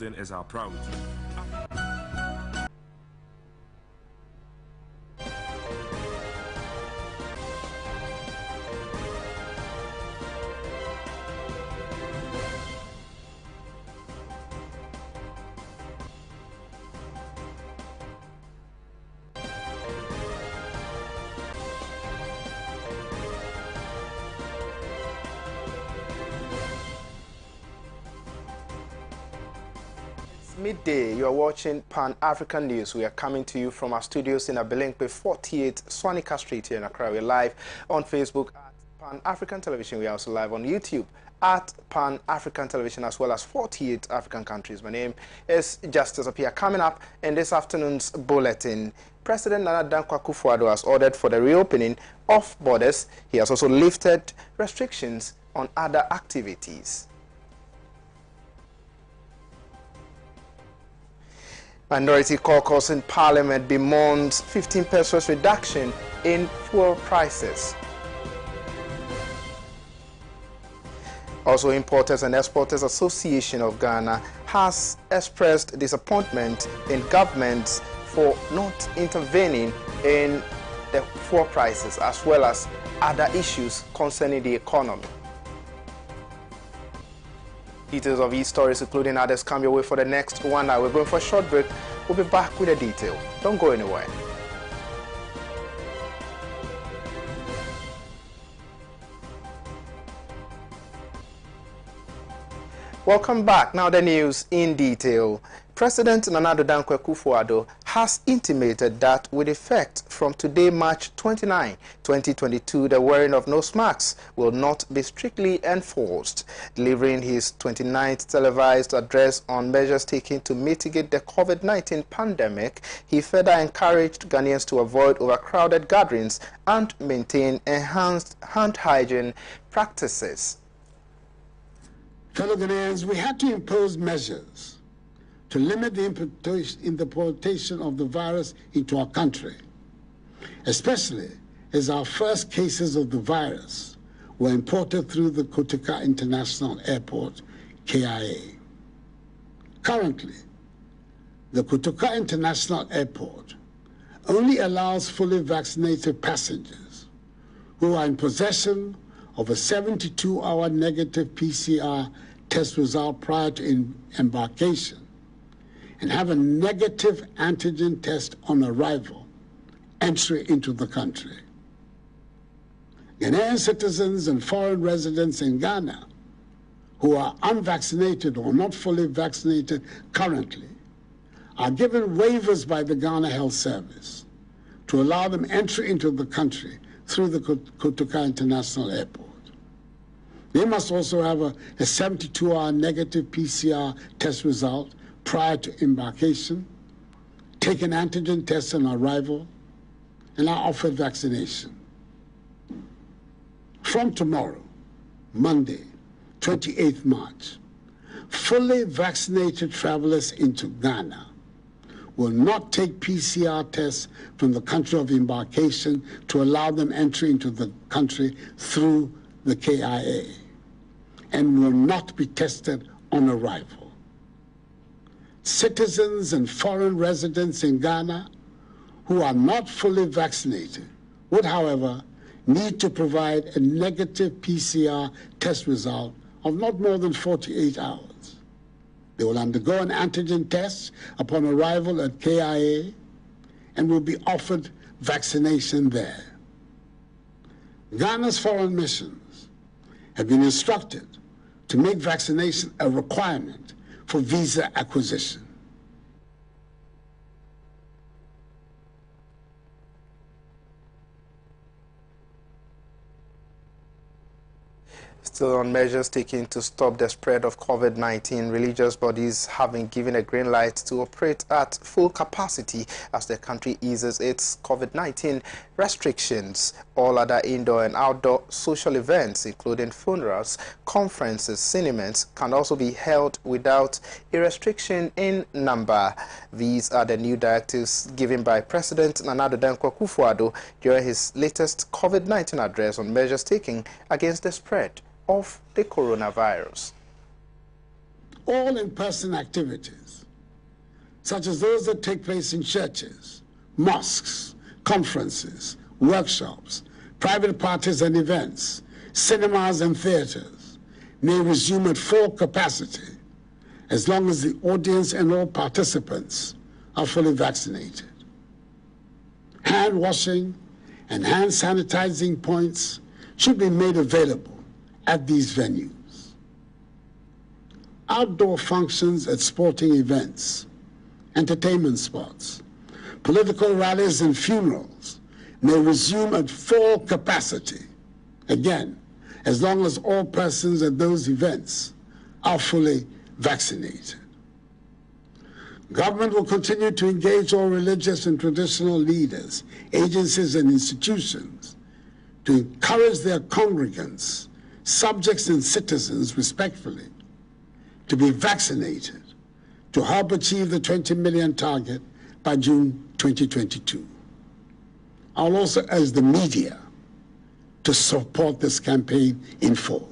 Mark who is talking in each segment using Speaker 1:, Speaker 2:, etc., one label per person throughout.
Speaker 1: Is our priority.
Speaker 2: Midday, you are watching Pan-African News. We are coming to you from our studios in Abilinkpe 48 Swanika Street here in Accra. We're live on Facebook at Pan-African Television. We are also live on YouTube at Pan-African Television, as well as 48 African countries. My name is Justice Apia. Coming up in this afternoon's bulletin, President Nana Dankwa Akufo-Addo has ordered for the reopening of borders. He has also lifted restrictions on other activities. Minority Caucus in Parliament bemoans 15 pesos reduction in fuel prices. Also, Importers and Exporters Association of Ghana has expressed disappointment in governments for not intervening in the fuel prices as well as other issues concerning the economy. Details of these stories, including others, come your way for the next 1 hour. We're going for a short break. We'll be back with the detail. Don't go anywhere. Welcome back. Now the news in detail. President Nana Dankwa Akufo-Addo has intimated that with effect from today, March 29, 2022, the wearing of nose masks will not be strictly enforced. Delivering his 29th televised address on measures taken to mitigate the COVID-19 pandemic, he further encouraged Ghanaians to avoid overcrowded gatherings and maintain enhanced hand hygiene practices.
Speaker 3: Fellow Ghanaians, we had to impose measures to limit the importation of the virus into our country, especially as our first cases of the virus were imported through the Kotoka International Airport, KIA. Currently, the Kotoka International Airport only allows fully vaccinated passengers who are in possession of a 72-hour negative PCR test result prior to embarkation and have a negative antigen test on arrival, entry into the country. Ghanaian citizens and foreign residents in Ghana who are unvaccinated or not fully vaccinated currently are given waivers by the Ghana Health Service to allow them entry into the country through the Kotoka International Airport. They must also have a 72-hour negative PCR test result prior to embarkation, take an antigen test on arrival, and are offered vaccination. From tomorrow, Monday, 28th March, fully vaccinated travelers into Ghana will not take PCR tests from the country of embarkation to allow them entry into the country through the KIA, and will not be tested on arrival. Citizens and foreign residents in Ghana who are not fully vaccinated would, however, need to provide a negative PCR test result of not more than 48 hours. They will undergo an antigen test upon arrival at KIA and will be offered vaccination there. Ghana's foreign missions have been instructed to make vaccination a requirement for visa acquisition.
Speaker 2: Still on measures taken to stop the spread of COVID-19, religious bodies have been given a green light to operate at full capacity as the country eases its COVID-19 restrictions. All other indoor and outdoor social events, including funerals, conferences, cinemas, can also be held without a restriction in number. These are the new directives given by President Nana Dankwa Akufo-Addo during his latest COVID-19 address on measures taken against the spread of the coronavirus.
Speaker 3: all in-person activities, such as those that take place in churches, mosques, conferences, workshops, private parties and events, cinemas and theaters, may resume at full capacity as long as the audience and all participants are fully vaccinated. Hand washing and hand sanitizing points should be made available at these venues. Outdoor functions at sporting events, entertainment spots, political rallies and funerals may resume at full capacity, again, as long as all persons at those events are fully vaccinated. Government will continue to engage all religious and traditional leaders, agencies and institutions to encourage their congregants, subjects and citizens respectfully to be vaccinated to help achieve the 20 million target by June 2022. I'll also urge the media to support this campaign in full.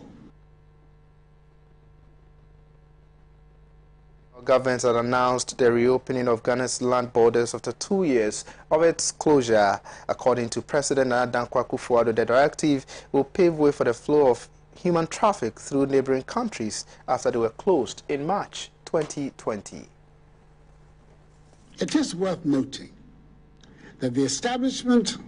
Speaker 2: Government had announced the reopening of Ghana's land borders after 2 years of its closure. According to President Nana Dankwa Akufo-Addo, the directive will pave way for the flow of human traffic through neighboring countries after they were closed in March 2020.
Speaker 3: It is worth noting that the establishment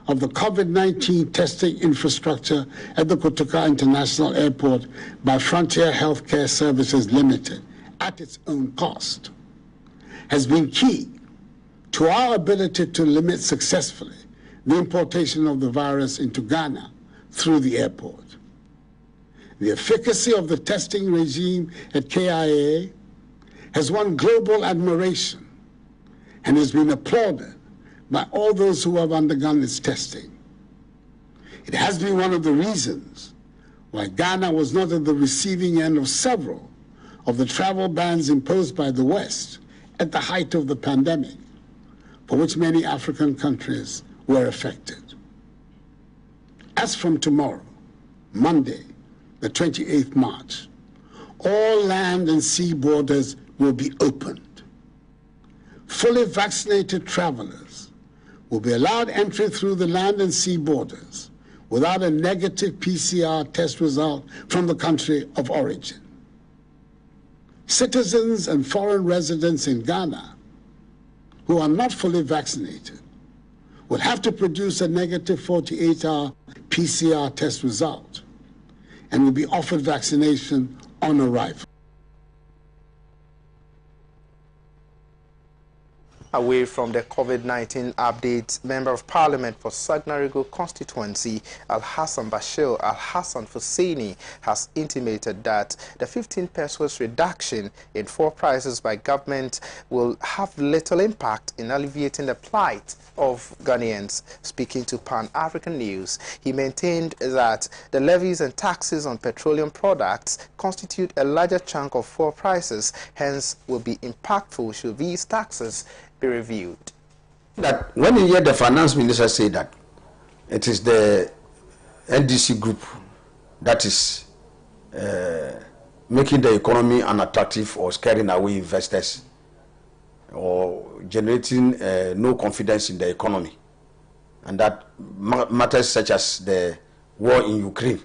Speaker 3: of the COVID-19 testing infrastructure at the Kotoka International Airport by Frontier Healthcare Services Limited at its own cost has been key to our ability to limit successfully the importation of the virus into Ghana through the airport. The efficacy of the testing regime at KIA has won global admiration and has been applauded by all those who have undergone its testing. It has been one of the reasons why Ghana was not at the receiving end of several of the travel bans imposed by the West at the height of the pandemic, for which many African countries were affected. As from tomorrow, Monday, the 28th March, all land and sea borders will be opened. Fully vaccinated travelers will be allowed entry through the land and sea borders without a negative PCR test result from the country of origin. Citizens and foreign residents in Ghana who are not fully vaccinated will have to produce a negative 48-hour PCR test result and will be offered vaccination on arrival.
Speaker 2: Away from the COVID-19 updates, Member of Parliament for Sagnarigo constituency, Al-Hassan Bashir Al-Hassan Fuseni, has intimated that the 15 pesos reduction in fuel prices by government will have little impact in alleviating the plight of Ghanaians. Speaking to Pan-African News, he maintained that the levies and taxes on petroleum products constitute a larger chunk of fuel prices, hence will be impactful should these taxes be reviewed.
Speaker 1: That when you hear the finance minister say that it is the NDC group that is making the economy unattractive or scaring away investors or generating no confidence in the economy, and that matters such as the war in Ukraine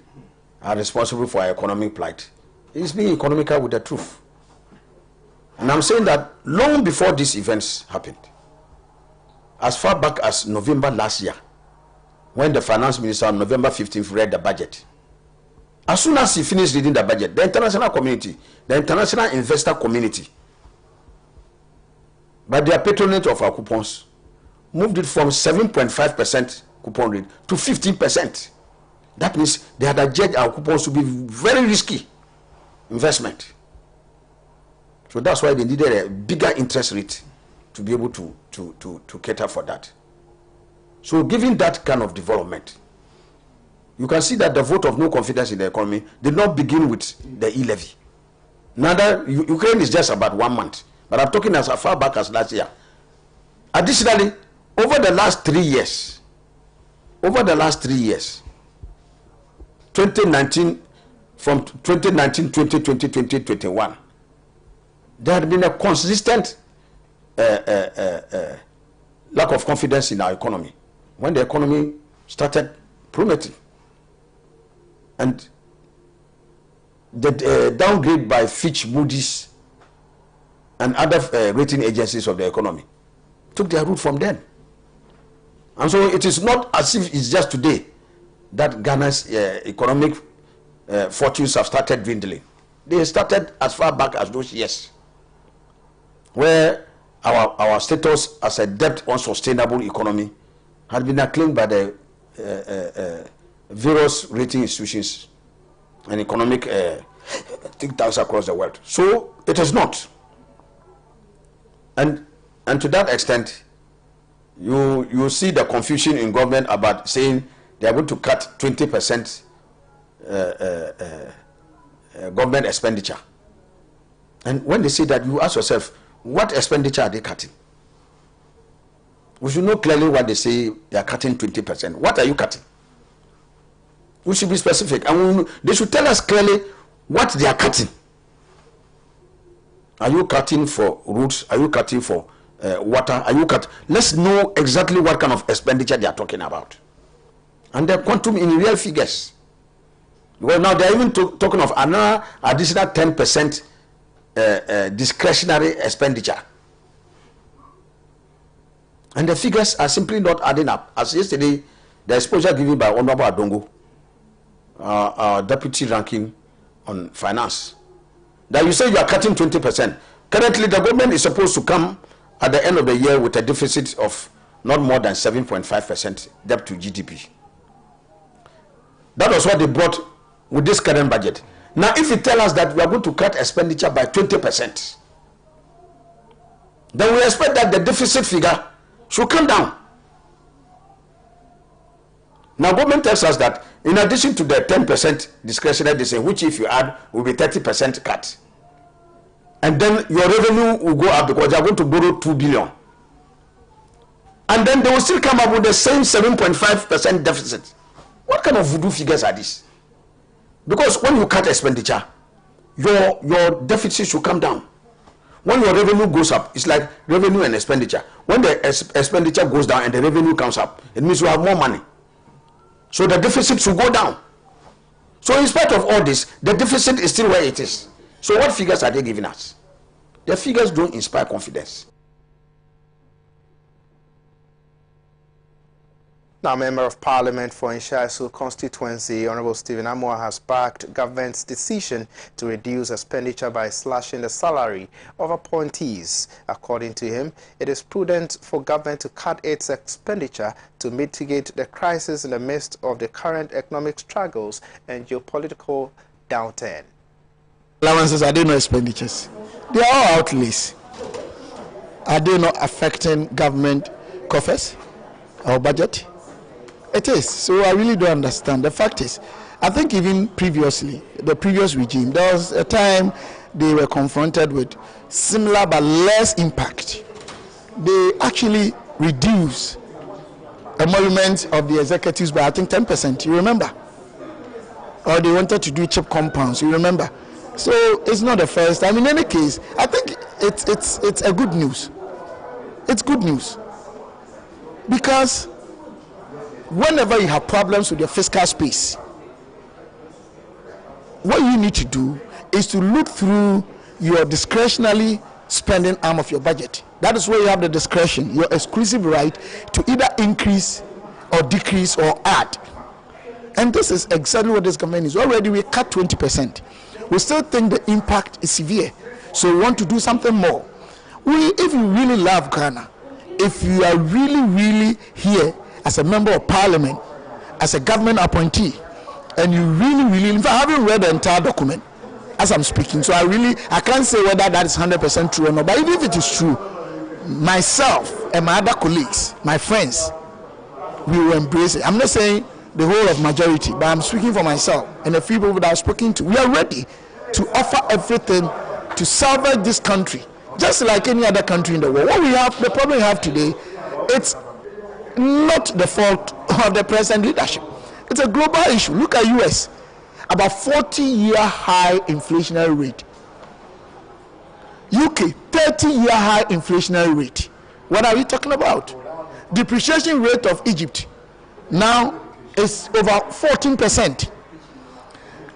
Speaker 1: are responsible for our economic plight, it's being economical with the truth. And I'm saying that long before these events happened, as far back as November last year, when the finance minister on November 15th read the budget, as soon as he finished reading the budget, the international community, the international investor community, by their patronage of our coupons, moved it from 7.5% coupon rate to 15%. That means they had adjudged our coupons to be very risky investment. So that's why they needed a bigger interest rate to be able to cater for that. So given that kind of development, you can see that the vote of no confidence in the economy did not begin with the e-levy. Neither Ukraine is just about 1 month, but I'm talking as far back as last year. Additionally, over the last 3 years, 2019, from 2019, 2020, 2021, there had been a consistent lack of confidence in our economy when the economy started plummeting. And the downgrade by Fitch, Moody's, and other rating agencies of the economy took their root from then. And so it is not as if it's just today that Ghana's economic fortunes have started dwindling. They started as far back as those years, where our status as a debt unsustainable economy had been acclaimed by the various rating institutions and economic think tanks across the world. So it is not. And to that extent, you see the confusion in government about saying they are going to cut 20% government expenditure. And when they say that, you ask yourself, what expenditure are they cutting? We should know clearly what they say. They are cutting 20%. What are you cutting? We should be specific, and they should tell us clearly what they are cutting. Are you cutting for roads? Are you cutting for water? Are you cut? Let's know exactly what kind of expenditure they are talking about, and the quantum in real figures. Well, now they are even talking of another additional 10% discretionary expenditure, and the figures are simply not adding up. As yesterday, the exposure given by Honorable Adongo, our deputy ranking on finance, that you say you are cutting 20%. Currently, the government is supposed to come at the end of the year with a deficit of not more than 7.5% debt to GDP. That was what they brought with this current budget. Now, if you tell us that we are going to cut expenditure by 20%, then we expect that the deficit figure should come down. Now, government tells us that in addition to the 10% discretionary decision, which if you add will be 30% cut, and then your revenue will go up because they are going to borrow 2 billion, and then they will still come up with the same 7.5% deficit. What kind of voodoo figures are these? Because when you cut expenditure, your deficit should come down. When your revenue goes up, it's like revenue and expenditure. When the expenditure goes down and the revenue comes up, it means you have more money. So the deficit should go down. So in spite of all this, the deficit is still where it is. So what figures are they giving us? The figures don't inspire confidence.
Speaker 2: Now, Member of Parliament for Nhyia constituency, Honorable Stephen Amoah, has backed government's decision to reduce expenditure by slashing the salary of appointees. According to him, it is prudent for government to cut its expenditure to mitigate the crisis in the midst of the current economic struggles and geopolitical downturn.
Speaker 4: Allowances, are they not expenditures? They are all outlays. Are they not affecting government coffers or budget? It is. So I really don't understand. The fact is, I think even previously, the previous regime, there was a time they were confronted with similar but less impact. They actually reduced emoluments of the executives by, I think, 10%. You remember? Or they wanted to do cheap compounds. You remember? So it's not the first time. In any case, I think it's a good news. It's good news because whenever you have problems with your fiscal space, what you need to do is to look through your discretionary spending arm of your budget. That is where you have the discretion, your exclusive right to either increase or decrease or add. And this is exactly what this government is. Already we cut 20%. We still think the impact is severe, so we want to do something more. If you really love Ghana, if you are really here as a member of parliament, as a government appointee, and you really, in fact, I haven't read the entire document as I'm speaking, so I can't say whether that is 100% true or not, but even if it is true, myself and my other colleagues, my friends, we will embrace it. I'm not saying the whole of majority, but I'm speaking for myself and the few people that I've spoken to. We are ready to offer everything to salvage this country, just like any other country in the world. What we have, the problem we have today, it's not the fault of the present leadership. It's a global issue. Look at US, about 40-year high inflationary rate. UK, 30-year high inflationary rate. What are we talking about? Depreciation rate of Egypt now is over 14%.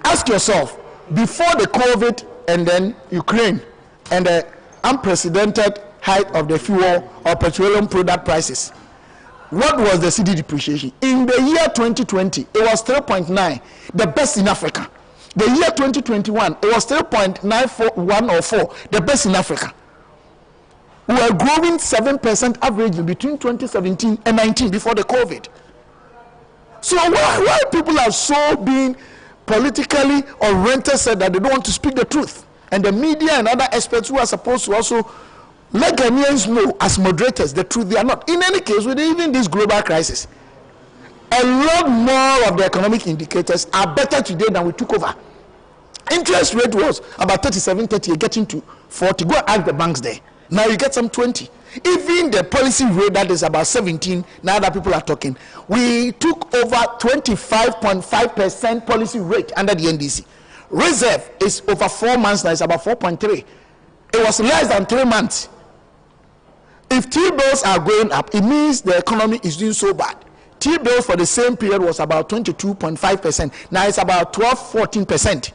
Speaker 4: Ask yourself, before the COVID and then Ukraine and the unprecedented height of the fuel or petroleum product prices, what was the cedi depreciation? In the year 2020, it was 3.9, the best in Africa. The year 2021, it was 3.941 or 4, the best in Africa. We were growing 7% average between 2017 and 19 before the COVID. So why people are so being politically oriented, said that they don't want to speak the truth, and the media and other experts who are supposed to also let Ghanaians know as moderators the truth, they are not. In any case, with even this global crisis, a lot more of the economic indicators are better today than we took over. Interest rate was about 37, 30, getting to 40. Go ask the banks there. Now you get some 20. Even the policy rate that is about 17, now that people are talking, we took over 25.5% policy rate under the NDC. Reserve is over 4 months now, it's about 4.3. It was less than 3 months. If T-bills are going up, it means the economy is doing so bad. T-bills for the same period was about 22.5%. Now it's about 12-14%.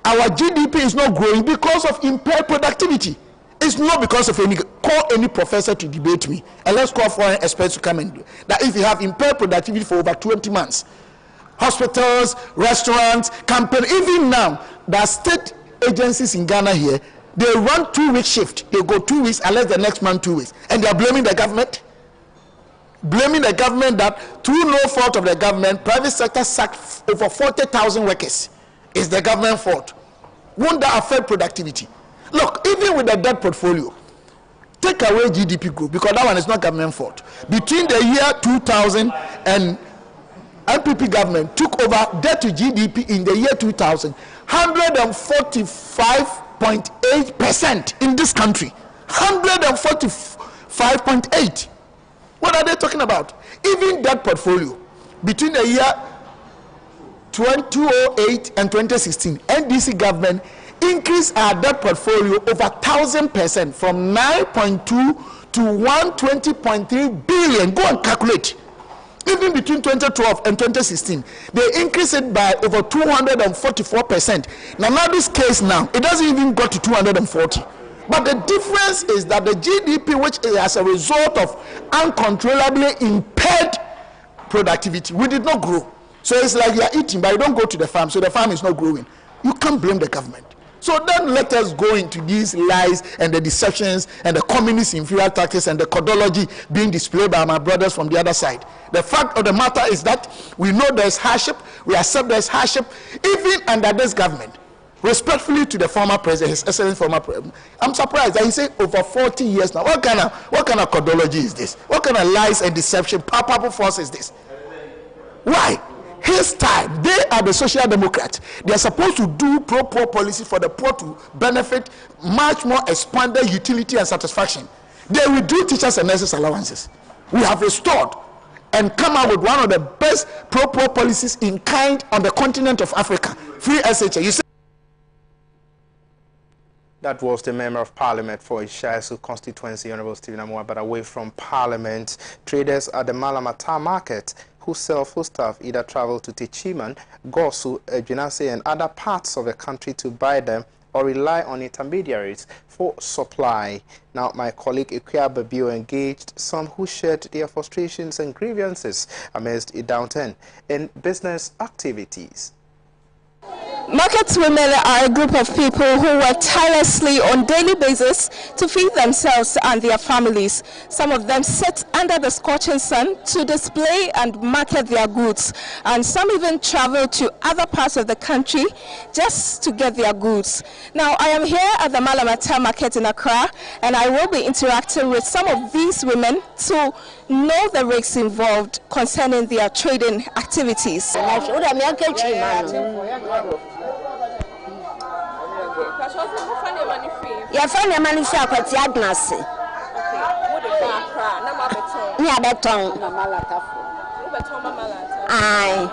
Speaker 4: Our GDP is not growing because of impaired productivity. It's not because of any, call any professor to debate me, and let's call foreign experts to come and do that. If you have impaired productivity for over 20 months, hospitals, restaurants, companies, even now, there are state agencies in Ghana here, they run 2-week shift. They go 2 weeks unless the next month 2 weeks, and they are blaming the government. Blaming the government that through no fault of the government, private sector sacked over 40,000 workers. It's the government fault. Won't that affect productivity? Look, even with the debt portfolio, take away GDP growth, because that one is not government fault. Between the year 2000 and NPP government took over debt to GDP in the year 2000, 145.8% in this country. 145.8. What are they talking about? Even debt portfolio, between the year 2008 and 2016, NDC government increased our debt portfolio over 1,000% from 9.2 to 120.3 billion. Go and calculate. Even between 2012 and 2016, they increased it by over 244%. Now this case now, it doesn't even go to 240. But the difference is that the GDP, which is as a result of uncontrollably impaired productivity, we did not grow. So it's like you are eating, but you don't go to the farm, so the farm is not growing. You can't blame the government. So then let us go into these lies and the deceptions and the communist inferior tactics and the codology being displayed by my brothers from the other side. The fact of the matter is that we know there's hardship, we accept there's hardship, even under this government. Respectfully to the former president, his excellent former president, I'm surprised that he said over 40 years now. What kind of codology is this? What kind of lies and deception, palpable force is this? Why? His time, they are the social democrats. They are supposed to do pro-poor policy for the poor to benefit much more expanded utility and satisfaction. They will do teachers and nurses allowances. We have restored and come out with one of the best pro-poor policies in kind on the continent of Africa. Free SHA. You say
Speaker 2: that was the Member of Parliament for Ishaisu constituency, Honorable Stephen Amoah. But away from Parliament, traders at the Malamata market who sell foodstuff either travel to Techiman, Gosu, Ejinase, and other parts of the country to buy them or rely on intermediaries for supply. Now, my colleague Ikuya Babio engaged some who shared their frustrations and grievances amidst a downturn in business activities.
Speaker 5: Market women are a group of people who work tirelessly on daily basis to feed themselves and their families. Some of them sit under the scorching sun to display and market their goods, and some even travel to other parts of the country just to get their goods. Now, I am here at the Malamata market in Accra, and I will be interacting with some of these women to know the risks involved concerning their trading activities.
Speaker 6: Ya fanya manisi akwati agnase. Ni abeton. Ai.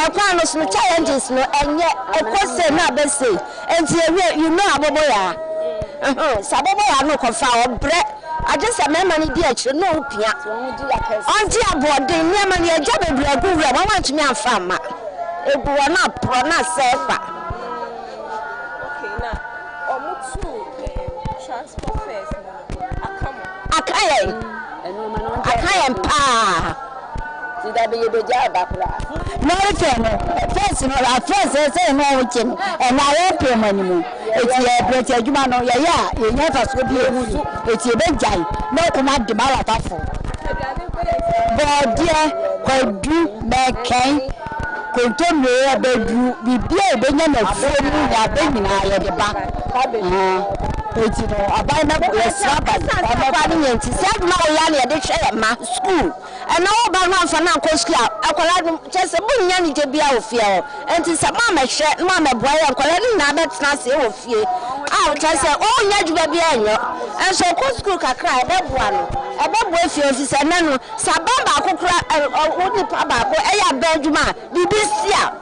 Speaker 6: ekwan no so challenges no enye ekose na be say enti you know aboboya saboboya no kofa obre aje se mema ni di akire no pia onti abode ni ma ni eja bebre agura wa wantumi afa ma ebuwa na pro na sefa.
Speaker 5: Okay, now omutu transport fares
Speaker 6: akayen pa sida be yebeja bakura no refe no first no la first say no wuchin e na ye pemanimu eti e breti adwuma no ye ya ye nya faso bi ewu eti e bejai no kuma de mala tafo bodie kwadu mekan kontomre e bedu bibia e benya na fumu ya be nyina ye de ba eti no abai na ko yesaba ba ni enti se aduma o ya na ye de hwe ma school e na o ba no afa na ko school akwala no chese bunya ni je bia ofie o enti se ma ma hwe ma ma boa ya akwala ni na betna se ofie a o chese o nya juba bia enyo enso ko school kakra e be boa no e be boa ofie ofise na no sabamba akokura o ni pa ba ko e ya ba aduma bibisia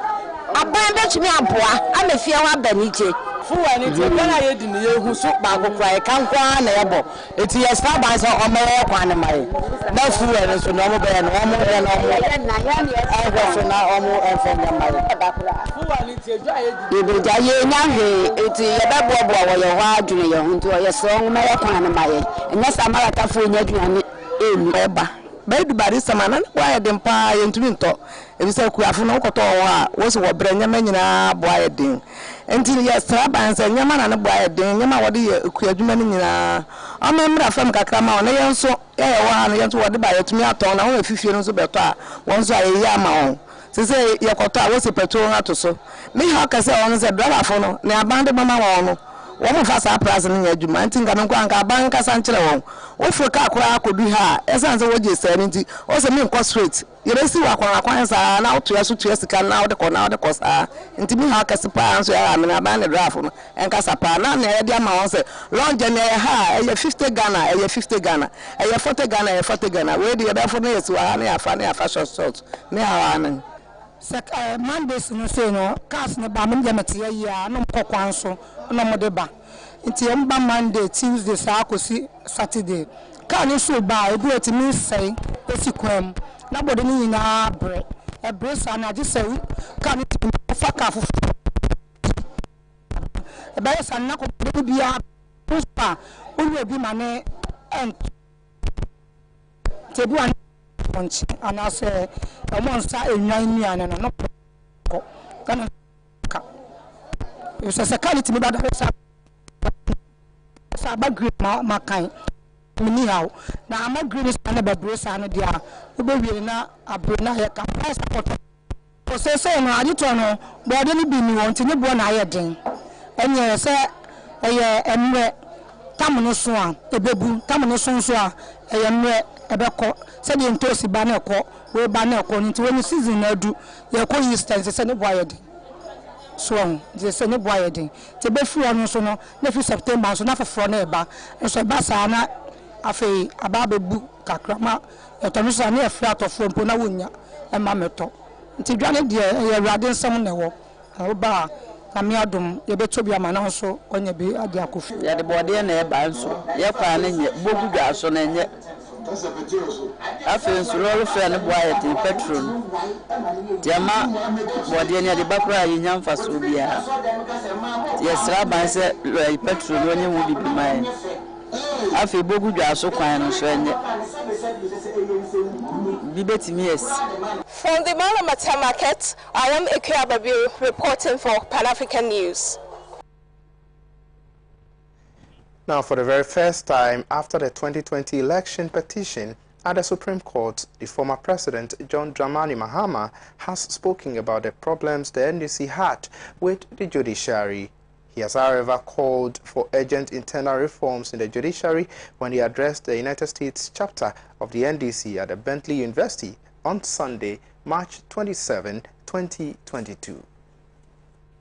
Speaker 6: aban betumi aboa amefie wa banije
Speaker 7: fuwa ni ti gana ye di ni ye hu so ba kokra e kan kwa na ye bo eti ye sta ba so o me kwa na mai na fuwa ni so no mo be no mo be no mo na ya ni e go so na o mo e fo na mai fuwa ni ti eja ye di
Speaker 6: be ja ye nya he eti ye be bo bo wo ye ho adwene ye hu nti ye so o me kwa na mai enya samara ta fu nya adwene enu eba
Speaker 7: baidu barisa mana kwa ye dem pa ye ntumi nto ebisa kuafo no koto wo a wo so wo bre nyama nyina boa ye den enti ye sraban se nyama na ne boa ye den nyama wode ye kuadwuma ni nyina o memra fam kakra ma one ye nso ye wo ha no ye nso wode ba ye tumi aton na wo afifie no so beto a wo nso aye ya ma wo se ye koto a wo se petrol ato so me ha ka se wo se driver fo no ne abande mama wo no wo fa sa price ni adwuma nti ngam nko anka ban ka san kire wo wo fo ka akora akodu ha esan se wo je se nti o se me nko straight ye be si wa akora kwan sa na otu yaso tu yasika na wo de ko sa nti mi ha ka se pa anso ya me na ban ne draft no enka sa pa na na ye de ama won se long journey ha e 50 Ghana e 50 Ghana e 40 Ghana e 40 Ghana we de ye be fo no yesu ha na ya fa short me ha na
Speaker 8: Mondays no say no cars no ba me mete ya no kokwan so no mo de ba nti em ba Monday Tuesday sa akosi Saturday car no so ba e do etimi sei esi kwam na body ni na bre e bre sa na je sei car no fa ka fu e ba sa na ko de bia puspa o bi mane en tebu an and I say a monster in 9 years and no can you say security me bad sa ba green ma kan me how na ma green is na ba brace and dia we be na abrena ya kan price support o say no agito no body ni bi ni won ti ni bo na aye den enye say eye emre tamuno so a ebebu tamuno so a eye emre ebeko se de ntosi ba na ekọ we ba na ekọ nti when season na adu ye ko Easter se ne boa yedin so je se ne boa yedin te be fu onu so no na fi September so na foforo na eba so ba sa na afei aba bebu kakrama etonu so na efra atofo mpo na wonya e ma meto nti dwane de ye awade nsem na wo ba na mi adom ye beto bia ma na so onye bi ade akofi
Speaker 7: ye de bode na eba nso ye kwa na nye bogu dwa so na nye afei nsuro fe ne boa ye tin petrol diama bode ne de bakura ye nyamfa so bia ye sra ban se petrol onye wu bibi mai afei bogu dwa so kwan no so enye bibetimi yes.
Speaker 5: From the Malamata market, I am Ikuababu reporting for Pan African News.
Speaker 2: Now, for the very first time after the 2020 election petition at the Supreme Court, the former president, John Dramani Mahama, has spoken about the problems the NDC had with the judiciary. He has, however, called for urgent internal reforms in the judiciary when he addressed the United States chapter of the NDC at the Bentley University on Sunday, March 27, 2022.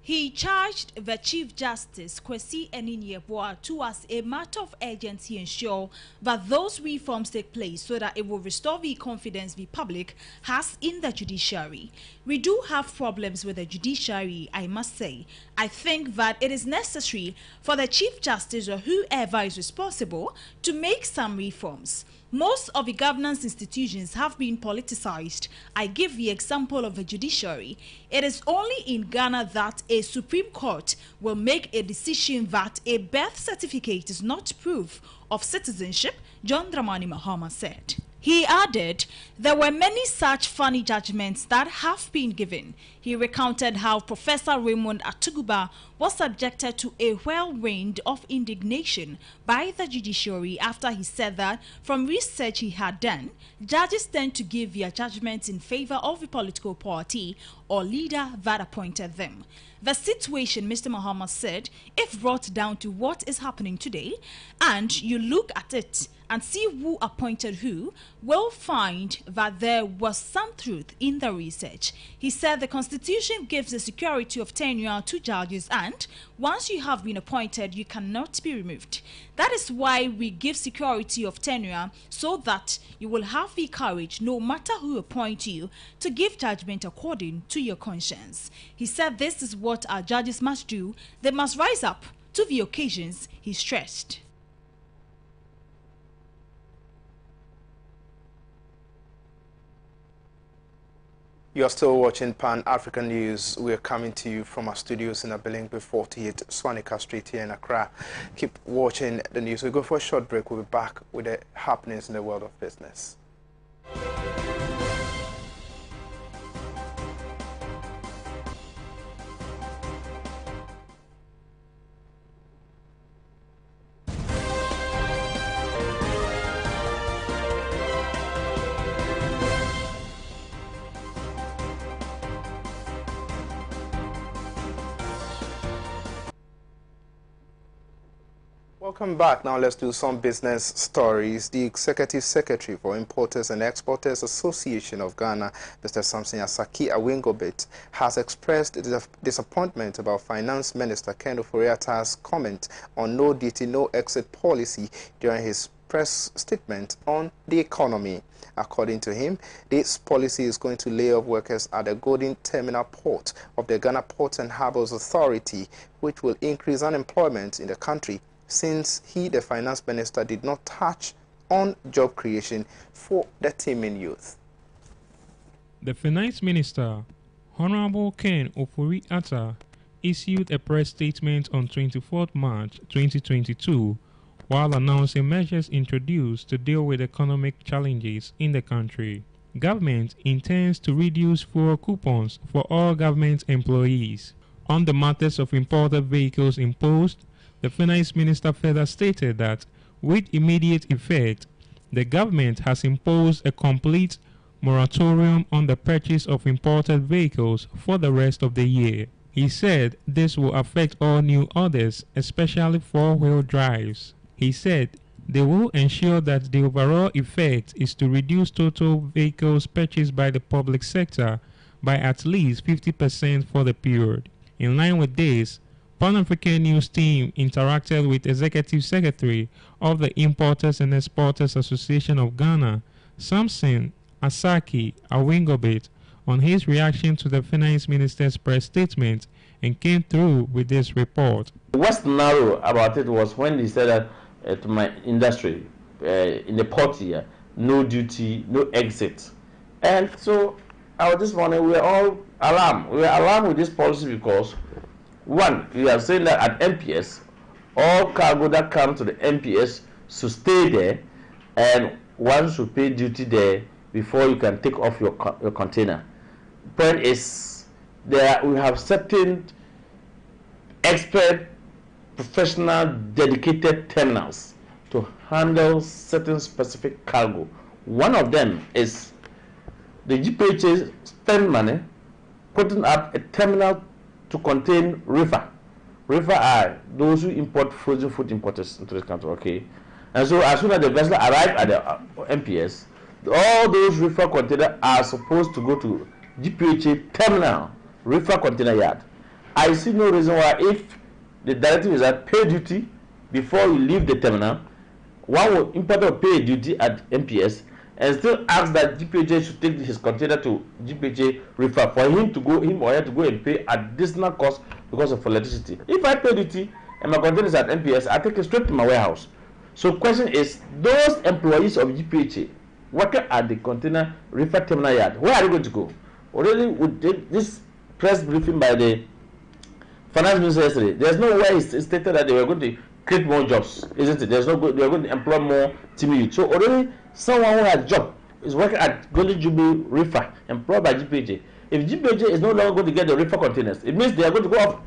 Speaker 9: He charged the Chief Justice, Kwesi Enin-Yeboah, to as a matter of urgency ensure that those reforms take place so that it will restore the confidence the public has in the judiciary. We do have problems with the judiciary, I must say. I think that it is necessary for the Chief Justice or whoever is responsible to make some reforms. Most of the governance institutions have been politicized. I give the example of the judiciary. It is only in Ghana that a Supreme Court will make a decision that a birth certificate is not proof of citizenship, John Dramani Mahama said. He added, there were many such funny judgments that have been given. He recounted how Professor Raymond Atuguba was subjected to a whirlwind of indignation by the judiciary after he said that from research he had done, judges tend to give their judgments in favor of the political party or leader that appointed them. The situation, Mr. Mahama said, if brought down to what is happening today, and you look at it and see who appointed who, will find that there was some truth in the research. He said the Constitution gives the security of tenure to judges, and once you have been appointed, you cannot be removed. That is why we give security of tenure, so that you will have the courage, no matter who appoints you, to give judgment according to your conscience. He said this is what our judges must do. They must rise up to the occasions, he stressed.
Speaker 2: You're still watching Pan-African News. We're coming to you from our studios in Abilingbe 48 Swanika Street here in Accra. Keep watching the news. We'll go for a short break. We'll be back with the happenings in the world of business. Welcome back. Now let's do some business stories. The Executive Secretary for Importers and Exporters Association of Ghana, Mr. Samson Asaki Awingobit, has expressed disappointment about Finance Minister Ken Ofori-Attah's comment on no duty, no exit policy during his press statement on the economy. According to him, this policy is going to lay off workers at the Golden Terminal Port of the Ghana Ports and Harbours Authority, which will increase unemployment in the country, since he, the finance minister, did not touch on job creation for the teeming youth.
Speaker 10: The finance minister, Honorable Ken Ofori-Attah, issued a press statement on 24th March 2022 while announcing measures introduced to deal with economic challenges in the country. Government intends to reduce fuel coupons for all government employees. On the matters of imported vehicles imposed, the finance minister further stated that, with immediate effect, the government has imposed a complete moratorium on the purchase of imported vehicles for the rest of the year. He said this will affect all new orders, especially four-wheel drives. He said they will ensure that the overall effect is to reduce total vehicles purchased by the public sector by at least 50% for the period. In line with this, Pan-African News team interacted with Executive Secretary of the Importers and Exporters Association of Ghana, Samson Asaki Awingobit, on his reaction to the Finance Minister's press statement and came through with this report.
Speaker 11: What's narrow about it was when he said that to my industry, in the port here, no duty, no exit. And so I was just wondering, we were all alarmed. We were alarmed with this policy because, one, we are saying that at MPS, all cargo that comes to the MPS should stay there, and one should pay duty there before you can take off your container. Point is, we have certain expert, professional, dedicated terminals to handle certain specific cargo. One of them is the GPHA spend money putting up a terminal to contain reefer. Reefer are those who import frozen food importers into this country, okay? And so as soon as the vessel arrives at the MPS, all those reefer containers are supposed to go to GPHA terminal, reefer container yard. I see no reason why, if the directive is that pay duty before you leave the terminal, one will importer will pay duty at MPS and still ask that GPHA should take his container to GPHA refer for him or her to go and pay additional cost because of electricity. If I pay duty and my container is at MPS, I take it straight to my warehouse. So question is, those employees of GPHA working at the container refer terminal yard, where are they going to go? Already with this press briefing by the finance minister yesterday, there's no way it's stated that they were going to create more jobs, isn't it? There's no good, they are going to employ more team youth. So already someone who has a job is working at Golden Jubilee reefer employed by GPHA. If GPHA is no longer going to get the reefer containers, it means they are going to go off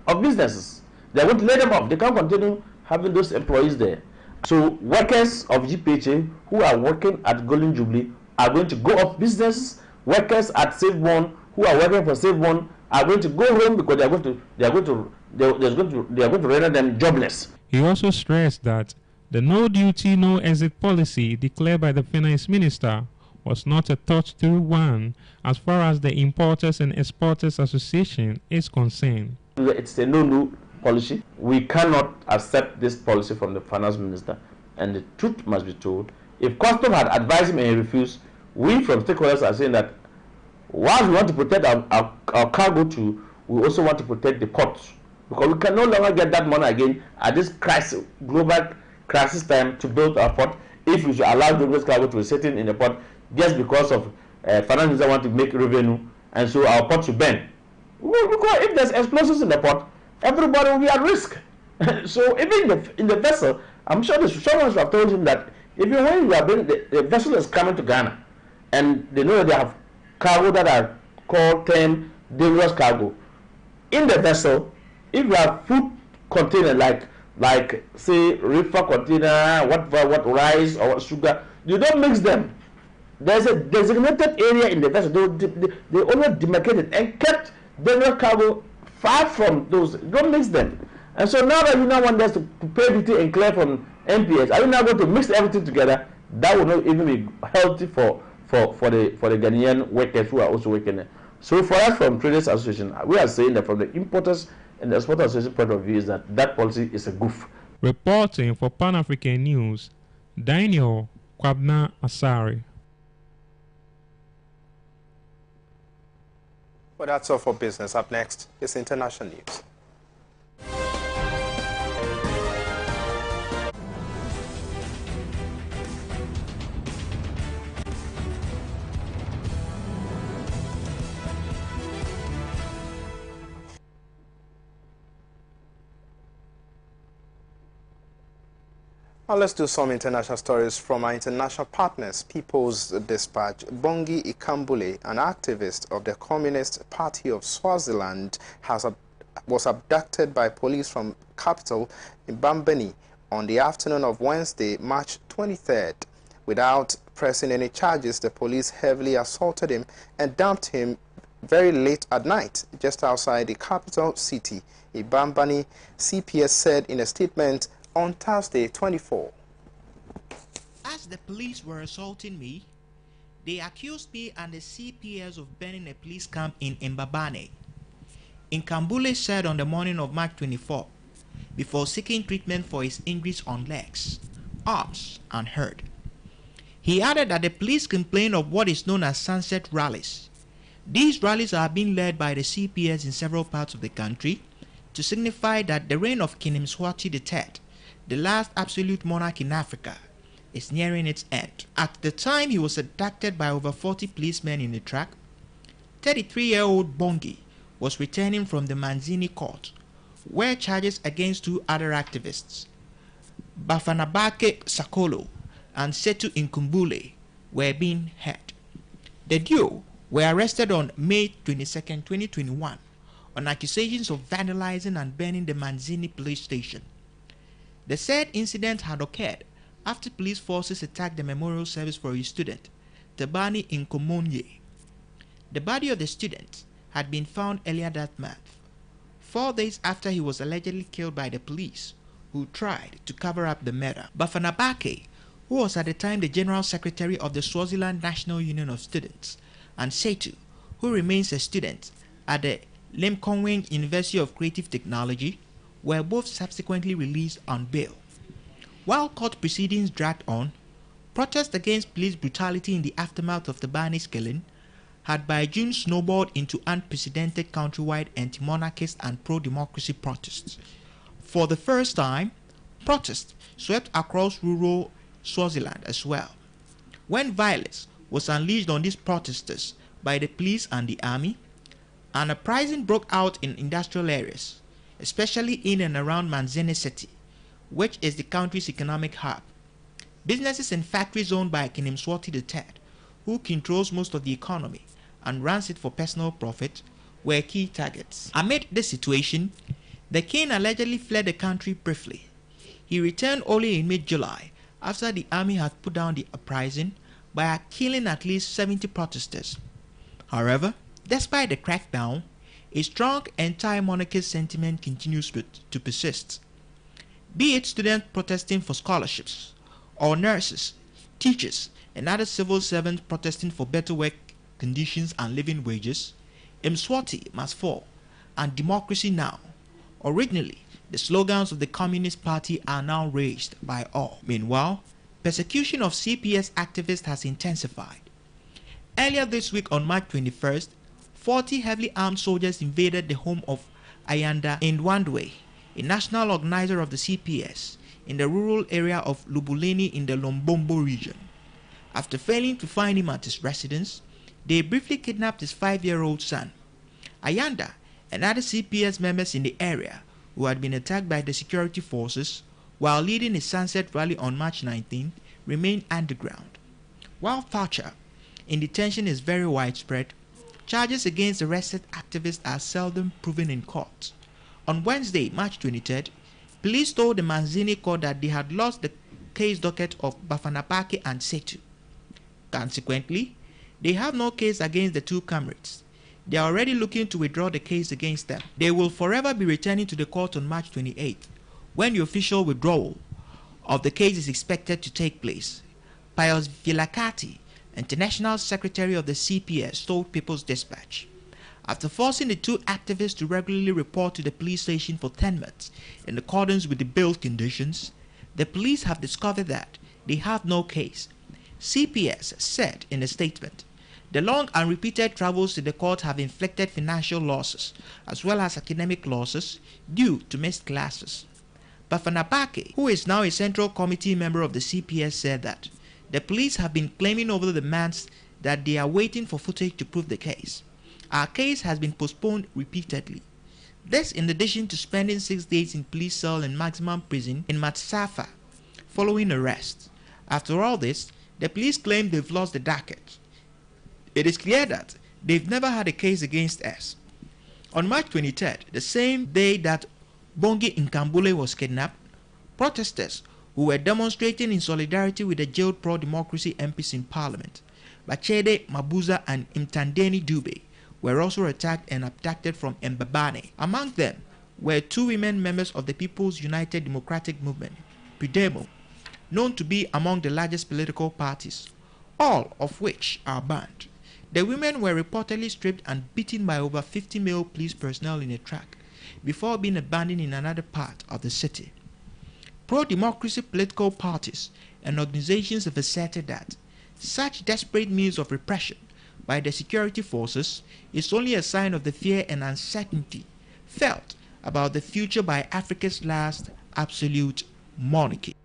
Speaker 11: of businesses. They are going to let them off. They can't continue having those employees there. So workers of GPHA who are working at Golden Jubilee are going to go off businesses. Workers at SafeBond who are working for SafeBond are going to go home because they are going to render them jobless.
Speaker 10: He also stressed that the no duty, no exit policy declared by the finance minister was not a thought-through one as far as the Importers and Exporters Association is concerned.
Speaker 11: It's a no-no policy. We cannot accept this policy from the finance minister, and the truth must be told. If Customs had advised him and he refused, we from stakeholders are saying that while we want to protect our cargo too, we also want to protect the ports, because we can no longer get that money again at this crisis, global crisis time, to build our port if we should allow the cargo to be sitting in the port just because of finance minister want to make revenue, and so our port should burn. Because if there's explosives in the port, everybody will be at risk. So even in the vessel, I'm sure someone should have told him that even when you are the vessel is coming to Ghana, and they know that they have cargo that are called term dangerous cargo in the vessel, if you have food container like say reefer container, what rice or what sugar, you don't mix them. There's a designated area in the vessel. They only demarcated and kept dangerous cargo far from those. Don't mix them. And so now that you now want us to pay duty and clear from MPS, are you now going to mix everything together? That will not even be healthy for the Ghanaian workers who are also working there. So for us from Traders Association, we are saying that from the Importers and the Exporters Association point of view is that policy is a goof.
Speaker 10: Reporting for Pan African News, Daniel Kwabna Asari.
Speaker 2: Well, that's all for business. Up next is international news. Now let's do some international stories from our international partners. People's Dispatch. Bongi Ikambule, an activist of the Communist Party of Swaziland, was abducted by police from capital Mbambani on the afternoon of Wednesday, March 23rd. Without pressing any charges, the police heavily assaulted him and dumped him very late at night, just outside the capital city. Mbambani, CPS said in a statement on Thursday, 24.
Speaker 12: As the police were assaulting me, they accused me and the CPS of burning a police camp in Mbabane. Nkambule said on the morning of March 24, before seeking treatment for his injuries on legs, arms, and head. He added that the police complained of what is known as sunset rallies. These rallies are being led by the CPS in several parts of the country to signify that the reign of King Mswati III, the last absolute monarch in Africa, is nearing its end. At the time he was abducted by over 40 policemen in the track, 33-year-old Bongi was returning from the Manzini court, where charges against two other activists, Bafanabake Sakolo and Setu Nkumbule, were being heard. The duo were arrested on May 22, 2021 on accusations of vandalizing and burning the Manzini police station. The said incident had occurred after police forces attacked the memorial service for his student, Tabani Nkomonye. The body of the student had been found earlier that month, 4 days after he was allegedly killed by the police, who tried to cover up the murder. Bafanabake, who was at the time the General Secretary of the Swaziland National Union of Students, and Setu, who remains a student at the Lim Kong Wing, University of Creative Technology, were both subsequently released on bail. While court proceedings dragged on, protests against police brutality in the aftermath of the Barney's killing had by June snowballed into unprecedented countrywide anti-monarchist and pro-democracy protests. For the first time, protests swept across rural Swaziland as well. When violence was unleashed on these protesters by the police and the army, an uprising broke out in industrial areas, especially in and around Manzini City, which is the country's economic hub. Businesses and factories owned by King Mswati III, who controls most of the economy and runs it for personal profit, were key targets. Amid this situation, the king allegedly fled the country briefly. He returned only in mid-July after the army had put down the uprising by killing at least 70 protesters. However, despite the crackdown, a strong anti-monarchist sentiment continues to persist. Be it students protesting for scholarships, or nurses, teachers, and other civil servants protesting for better work conditions and living wages, Mswati must fall, and democracy now. Originally, the slogans of the Communist Party are now raised by all. Meanwhile, persecution of CPS activists has intensified. Earlier this week on March 21st, 40 heavily armed soldiers invaded the home of Ayanda Ndwandwe, a national organizer of the CPS, in the rural area of Lubuleni in the Lombombo region. After failing to find him at his residence, they briefly kidnapped his 5-year-old son. Ayanda and other CPS members in the area, who had been attacked by the security forces while leading a sunset rally on March 19, remain underground. While torture in detention is very widespread, charges against arrested activists are seldom proven in court. On Wednesday, March 23rd, police told the Manzini court that they had lost the case docket of Bafana Bake and Setu. Consequently, they have no case against the two comrades. They are already looking to withdraw the case against them. They will forever be returning to the court on March 28th, when the official withdrawal of the case is expected to take place. Pius Vilakati, International Secretary of the CPS, told People's Dispatch. After forcing the two activists to regularly report to the police station for 10 months in accordance with the bail conditions, the police have discovered that they have no case. CPS said in a statement, the long and repeated travels to the court have inflicted financial losses as well as academic losses due to missed classes. Bafana Bake, who is now a Central Committee member of the CPS, said that the police have been claiming over the months that they are waiting for footage to prove the case. Our case has been postponed repeatedly. This in addition to spending 6 days in police cell and maximum prison in Matsafa following arrest. After all this, the police claim they've lost the docket. It is clear that they've never had a case against us. On March 23rd, the same day that Bongi Nkambule was kidnapped, protesters who were demonstrating in solidarity with the jailed pro-democracy MPs in parliament, Bachede Mabuza and Imtandeni Dube, were also attacked and abducted from Mbabane. Among them were 2 women members of the People's United Democratic Movement, PUDEMO, known to be among the largest political parties, all of which are banned. The women were reportedly stripped and beaten by over 50 male police personnel in a truck before being abandoned in another part of the city. Pro-democracy political parties and organizations have asserted that such desperate means of repression by the security forces is only a sign of the fear and uncertainty felt about the future by Africa's last absolute monarchy.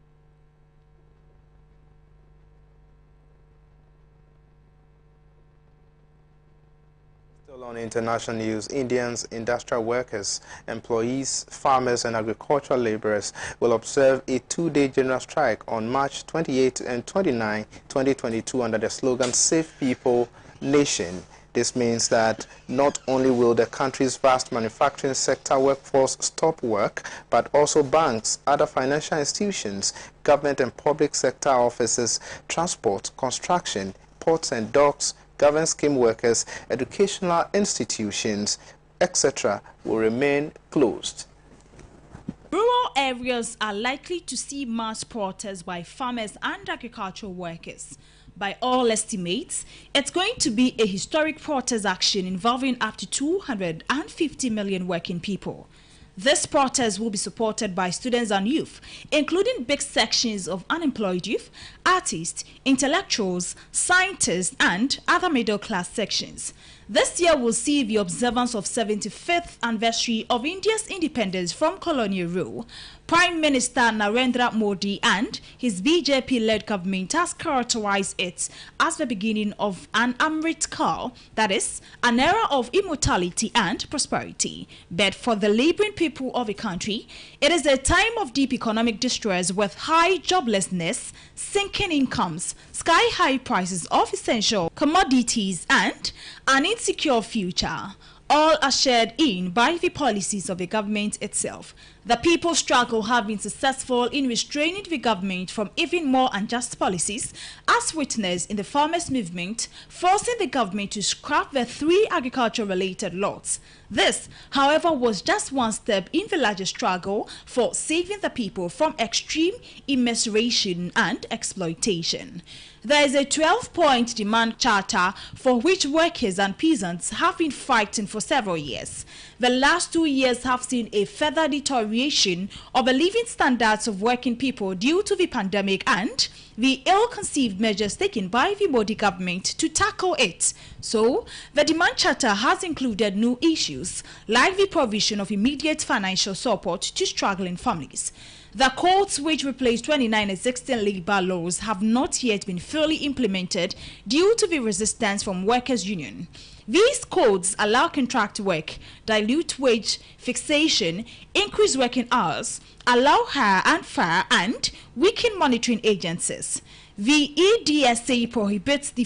Speaker 2: On international news, Indians, industrial workers, employees, farmers and agricultural laborers will observe a 2-day general strike on March 28 and 29, 2022 under the slogan Save People, Nation. This means that not only will the country's vast manufacturing sector workforce stop work, but also banks, other financial institutions, government and public sector offices, transport, construction, ports and docks, government scheme workers, educational institutions, etc. will remain closed.
Speaker 9: Rural areas are likely to see mass protests by farmers and agricultural workers. By all estimates, it's going to be a historic protest action involving up to 250 million working people. This protest will be supported by students and youth, including big sections of unemployed youth, artists, intellectuals, scientists, and other middle-class sections. This year will see the observance of 75th anniversary of India's independence from colonial rule. Prime Minister Narendra Modi and his BJP-led government has characterized it as the beginning of an Amrit Kal, that is, an era of immortality and prosperity. But for the laboring people of the country, it is a time of deep economic distress with high joblessness, sinking incomes, sky-high prices of essential commodities, and an insecure future. All are shared in by the policies of the government itself. The people's struggle have been successful in restraining the government from even more unjust policies, as witnessed in the farmers' movement, forcing the government to scrap the 3 agriculture-related laws. This, however, was just one step in the larger struggle for saving the people from extreme immiseration and exploitation. There is a 12-point demand charter for which workers and peasants have been fighting for several years. The last 2 years have seen a further deterioration of the living standards of working people due to the pandemic and the ill-conceived measures taken by the Modi government to tackle it. So, the demand charter has included new issues like the provision of immediate financial support to struggling families. The codes which replaced 29 existing labor laws have not yet been fully implemented due to the resistance from workers' union. These codes allow contract work, dilute wage fixation, increase working hours, allow hire and fire, and weaken monitoring agencies. The EDSA prohibits the